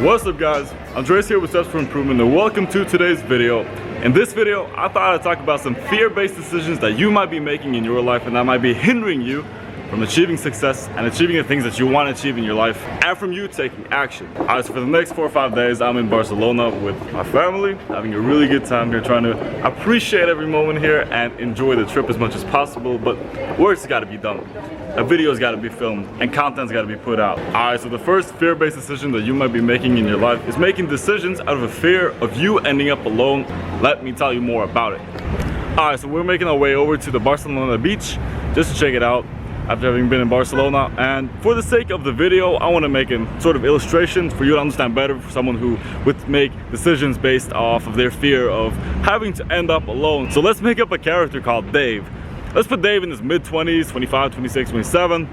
What's up guys, Andres here with Steps for Improvement and welcome to today's video. In this video, I thought I'd talk about some fear-based decisions that you might be making in your life and that might be hindering you from achieving success and achieving the things that you want to achieve in your life and from you taking action. Alright, so for the next 4 or 5 days, I'm in Barcelona with my family, having a really good time here, trying to appreciate every moment here and enjoy the trip as much as possible, but work's gotta be done. A video's gotta be filmed and content's gotta be put out. Alright, so the first fear-based decision that you might be making in your life is making decisions out of a fear of you ending up alone. Let me tell you more about it. Alright, so we're making our way over to the Barcelona beach just to check it out after having been in Barcelona, and for the sake of the video I want to make a sort of illustration for you to understand better, for someone who would make decisions based off of their fear of having to end up alone. So let's make up a character called Dave. Let's put Dave in his mid-20s, 25, 26, 27,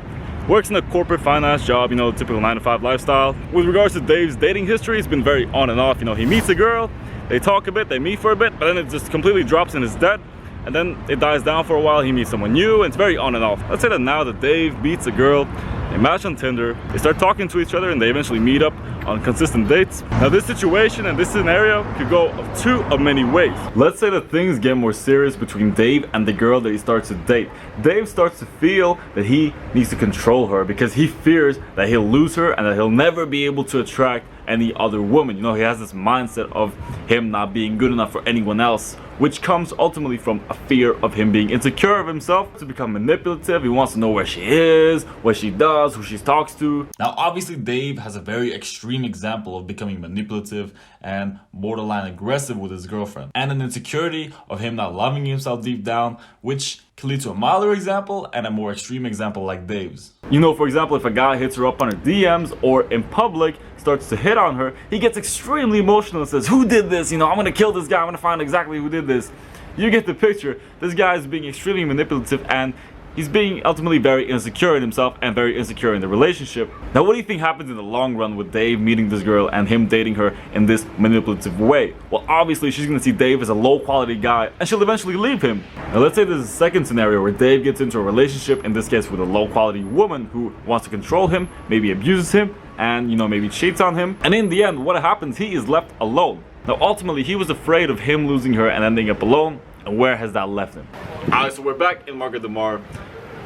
works in a corporate finance job, you know, typical 9-to-5 lifestyle. With regards to Dave's dating history, it's been very on and off. You know, he meets a girl, they talk a bit, they meet for a bit, but then it just completely drops and is dead. And then it dies down for a while, he meets someone new, and it's very on and off. Let's say that now that Dave meets a girl, they match on Tinder, they start talking to each other, and they eventually meet up on consistent dates. Now this situation and this scenario could go of two of many ways. Let's say that things get more serious between Dave and the girl that he starts to date. Dave starts to feel that he needs to control her because he fears that he'll lose her and that he'll never be able to attract any other woman. You know, he has this mindset of him not being good enough for anyone else, which comes ultimately from a fear of him being insecure of himself, to become manipulative. He wants to know where she is, what she does, who she talks to. Now obviously Dave has a very extreme example of becoming manipulative and borderline aggressive with his girlfriend, and an insecurity of him not loving himself deep down, which can lead to a milder example and a more extreme example like Dave's. You know, for example, if a guy hits her up on her DMs or in public starts to hit on her, he gets extremely emotional and says, "Who did this? You know, I'm gonna kill this guy, I'm gonna find exactly who did this." You get the picture. This guy is being extremely manipulative and he's being ultimately very insecure in himself and very insecure in the relationship. Now what do you think happens in the long run with Dave meeting this girl and him dating her in this manipulative way? Well, obviously she's gonna see Dave as a low quality guy and she'll eventually leave him. Now let's say there's a second scenario where Dave gets into a relationship, in this case with a low quality woman who wants to control him, maybe abuses him, and you know, maybe cheats on him. And in the end, what happens? He is left alone. Now ultimately he was afraid of him losing her and ending up alone. And where has that left him? Alright, so we're back in Market de Mar.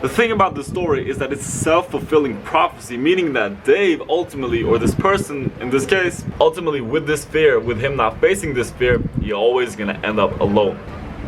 The thing about this story is that it's self-fulfilling prophecy, meaning that Dave ultimately, or this person in this case, ultimately with this fear, with him not facing this fear, you're always gonna end up alone.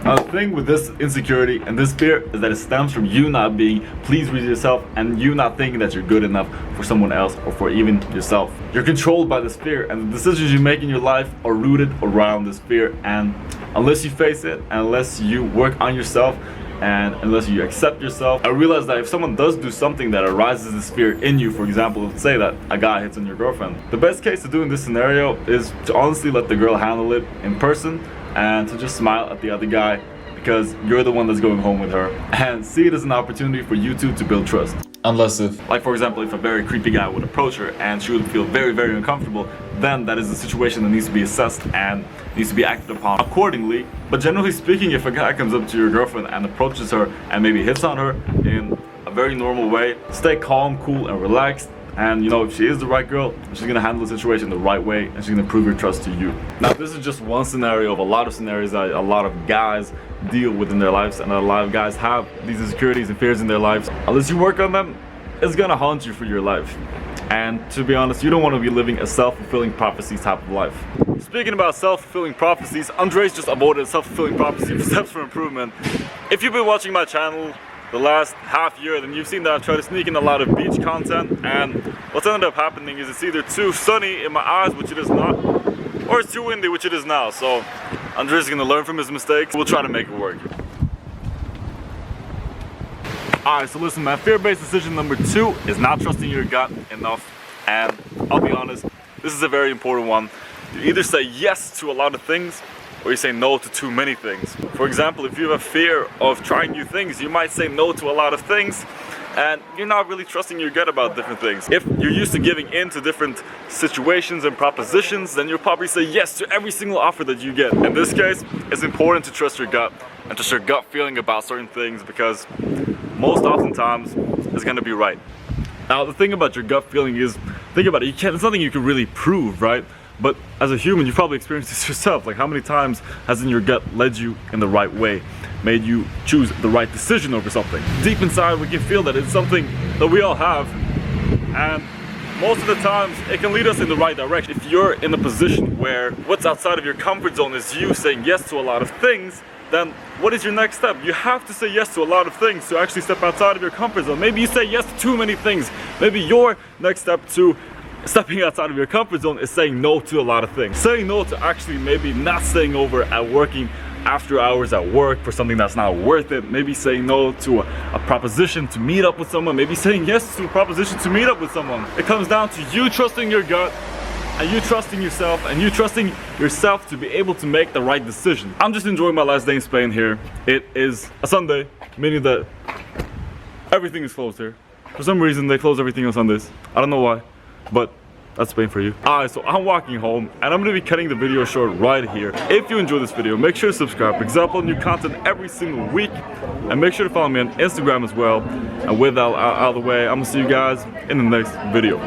Now the thing with this insecurity and this fear is that it stems from you not being pleased with yourself and you not thinking that you're good enough for someone else or for even yourself. You're controlled by this fear, and the decisions you make in your life are rooted around this fear, and unless you face it, and unless you work on yourself, and unless you accept yourself, I realize that if someone does do something that arises this fear in you, for example, let's say that a guy hits on your girlfriend, the best case to do in this scenario is to honestly let the girl handle it in person and to just smile at the other guy because you're the one that's going home with her, and see it as an opportunity for you two to build trust. Unless if, like for example, if a very creepy guy would approach her and she would feel very, very uncomfortable, then that is a situation that needs to be assessed and needs to be acted upon accordingly. But generally speaking, if a guy comes up to your girlfriend and approaches her and maybe hits on her in a very normal way, stay calm, cool, and relaxed. And you know, if she is the right girl, she's gonna handle the situation the right way and she's gonna prove her trust to you. Now this is just one scenario of a lot of scenarios that a lot of guys deal with in their lives, and a lot of guys have these insecurities and fears in their lives. Unless you work on them, it's gonna haunt you for your life. And to be honest, you don't want to be living a self-fulfilling prophecy type of life. Speaking about self-fulfilling prophecies, Andres just avoided a self-fulfilling prophecy for Steps for Improvement. If you've been watching my channel the last half year, then you've seen that I've tried to sneak in a lot of beach content, and what's ended up happening is it's either too sunny in my eyes, which it is not, or it's too windy, which it is now. So Andres is gonna learn from his mistakes. We'll try to make it work. Alright, so listen man, fear-based decision number 2 is not trusting your gut enough. And I'll be honest, this is a very important one. You either say yes to a lot of things, or you say no to too many things. For example, if you have a fear of trying new things, you might say no to a lot of things, and you're not really trusting your gut about different things. If you're used to giving in to different situations and propositions, then you'll probably say yes to every single offer that you get. In this case, it's important to trust your gut and trust your gut feeling about certain things, because most oftentimes it's going to be right. Now the thing about your gut feeling is, think about it, it's nothing you can really prove, right? But as a human, you've probably experienced this yourself. Like, how many times has in your gut led you in the right way, made you choose the right decision over something? Deep inside, we can feel that it's something that we all have, and most of the times it can lead us in the right direction. If you're in a position where what's outside of your comfort zone is you saying yes to a lot of things, then what is your next step? You have to say yes to a lot of things to actually step outside of your comfort zone. Maybe you say yes to too many things. Maybe your next step to stepping outside of your comfort zone is saying no to a lot of things. Saying no to actually maybe not staying over at working after hours at work for something that's not worth it. Maybe saying no to a proposition to meet up with someone. Maybe saying yes to a proposition to meet up with someone. It comes down to you trusting your gut, and you trusting yourself, and you trusting yourself to be able to make the right decision. I'm just enjoying my last day in Spain here. It is a Sunday, meaning that everything is closed here. For some reason, they close everything on Sundays. I don't know why, but that's Spain for you. Alright, so I'm walking home, and I'm gonna be cutting the video short right here. If you enjoyed this video, make sure to subscribe because I upload new content every single week. And make sure to follow me on Instagram as well. And with that out of the way, I'm gonna see you guys in the next video.